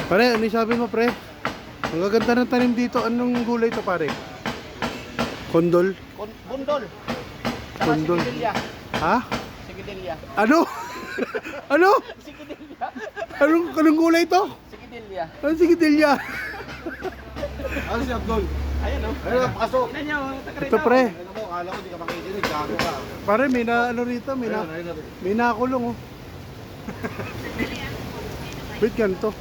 Pare, ano yung sabi mo, pre? Ang gaganda ng tanim dito. Anong gulay to, pare? Kondol? Bundol. Kondol. Sigidilya. Ha? Sigidilya. Ano? Ano? Sigidilya. Anong gulay to? Sigidilya. Ano sige, Delia? Ano si Abdul? Ayan o. Ayun, pasok. Tignan nyo, Ito, pre. Ano mo, akala ko di ka makikinig, gago ka. Pare, may na ano rito, may nakulong, oh. Wait, ganito.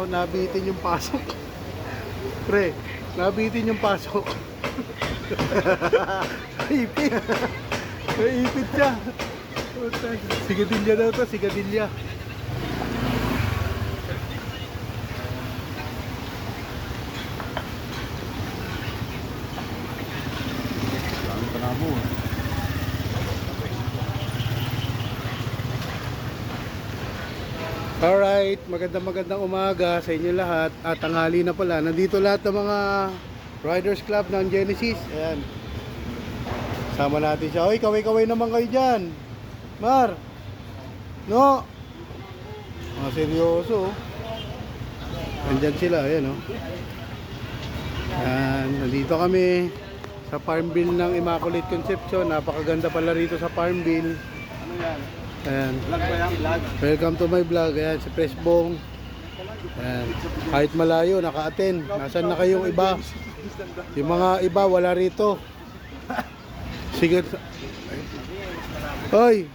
Nabitin yung pasok. Pre, nabitin yung pasok. Ipit. May ipit siya. Sigadilya daw to, sigadilya. Ang panabo. Alright, magandang umaga sa inyo lahat. At tanghali na pala. Nandito lahat ng mga Riders Club ng Genesis. Ayan. Sama natin siya. Hoy, kaway-kaway naman kayo dyan. Mar. No. Mga seryoso. Nandyan sila. Ayan, oh. Ayan. Nandito kami sa Farmville ng Immaculate Conception. Napakaganda pala rito sa Farmville. Ano yan? Ayan. Vlog ba yan? Vlog? Welcome to my vlog. Ayan, si Presbong. Ayan. Kahit malayo, naka-attend. Nasaan na kayong iba? Yung mga iba, wala rito. Sige. Hoy!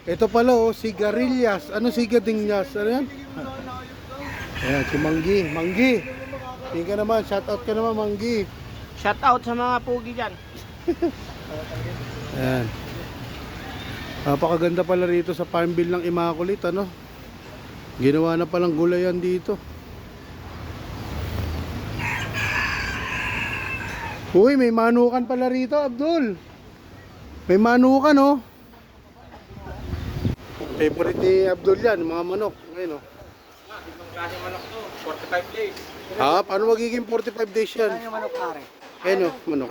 Ito pala, oh, sigarilyas. Ano sigarilyas? Ano yan? Ayan, si Manggi. Manggi! Tingin ka naman, shout out ka naman, Manggi. Shout out sa mga pugi dyan. Ayan. Napakaganda pala rito sa Farmville ng Immaculate, ano? Ginawa na palang gulayan dito. Uy, may manukan pala rito, Abdul. May manukan, oh. Favorite ni Abdul yan, mga manok. Ngayon, oh. Ibang klase manok to. 45 days. Ha? Paano magiging 45 days yan? Ano yung manok pare? Ayun, oh, manok.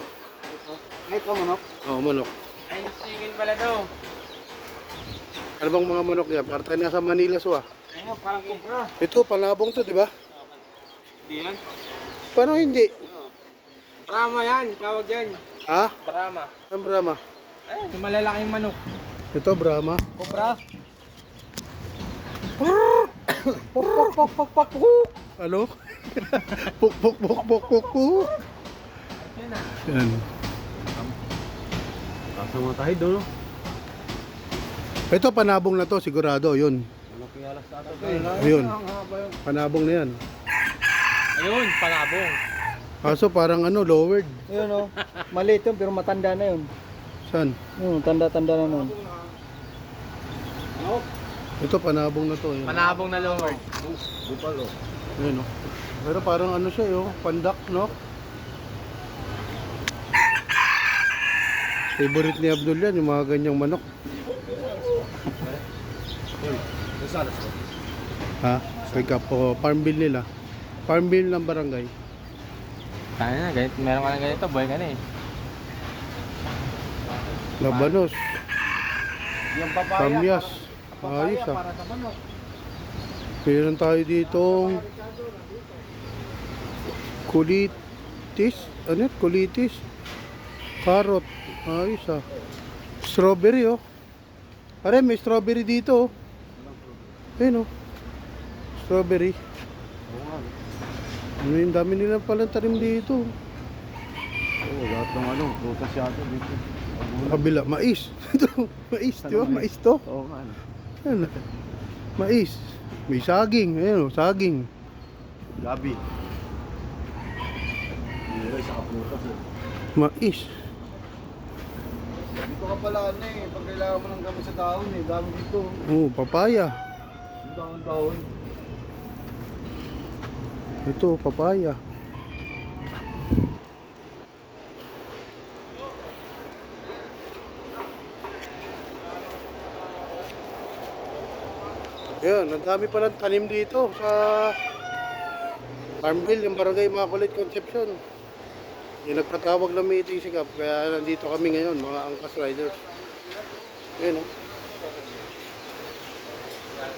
Ito manok. Oh, manok. Ay, sigil pala to. Ano bang mga manok yan? Para tayo nasa Manila, so, ah. Ayun, parang kubra. Ito, panabong to, di ba? Hindi yan. Paano hindi? Brahma yan, tawag yan. Ha? Brahma. Ang Brahma? Ayun, yung malalaking manok. Ito, Brahma. Kubra. Ano? Puk puk puk puk puk puk. Yan na. Yan. Nasa mga tayo doon, no? Ito panabong na to sigurado, yun. Ano kaya alas sa ato? Ayun. Panabong na yan. Ayun, palabong. Kaso parang ano, lowered. Yun o, maliit yun pero matanda na yun. Saan? Tanda-tanda na nun. Ito panabong na to. Yun. Panabong na lower. Bupal, oh. Ayun, oh. Pero parang ano siya, yung pandak, no? Favorite ni Abdul yan, yung mga ganyang manok. Uy, nasa alas ko. Ha? Pick up po, Farmville nila. Farmville ng barangay. Kaya na, ganito, meron ka na ganito, buhay ka na eh. Labanos. Yung papaya. Kamyas. Papaya Ayos, ah. para sa manok. Meron tayo dito kulitis. Ano yun? Kulitis. Carrot. Ayos, ah. Strawberry, oh. Pare, may strawberry dito, oh. Ayun, oh. Strawberry. Oo nga. Ano yung dami nila palang tanim dito. Oo, lahat ng ano, prutas yata dito. Kabila, mais. Ito, mais, di ba? Mais to. Oo nga. Ayan, mais. May saging. Ayun, oh, saging. Gabi. Nilagay sa kaprutas, eh. Mais. Dito ka pala, ano eh. Pag kailangan mo ng gamit sa dahon, eh. Dami dito. Oh, papaya. Yung dahon-dahon. Ito, papaya. Ayan, ang dami palang tanim dito sa Farmville, yung barangay Immaculate Conception. Yung nagpatawag ng meeting si Kap, kaya nandito kami ngayon, mga Angkas Riders. Ayan, oh.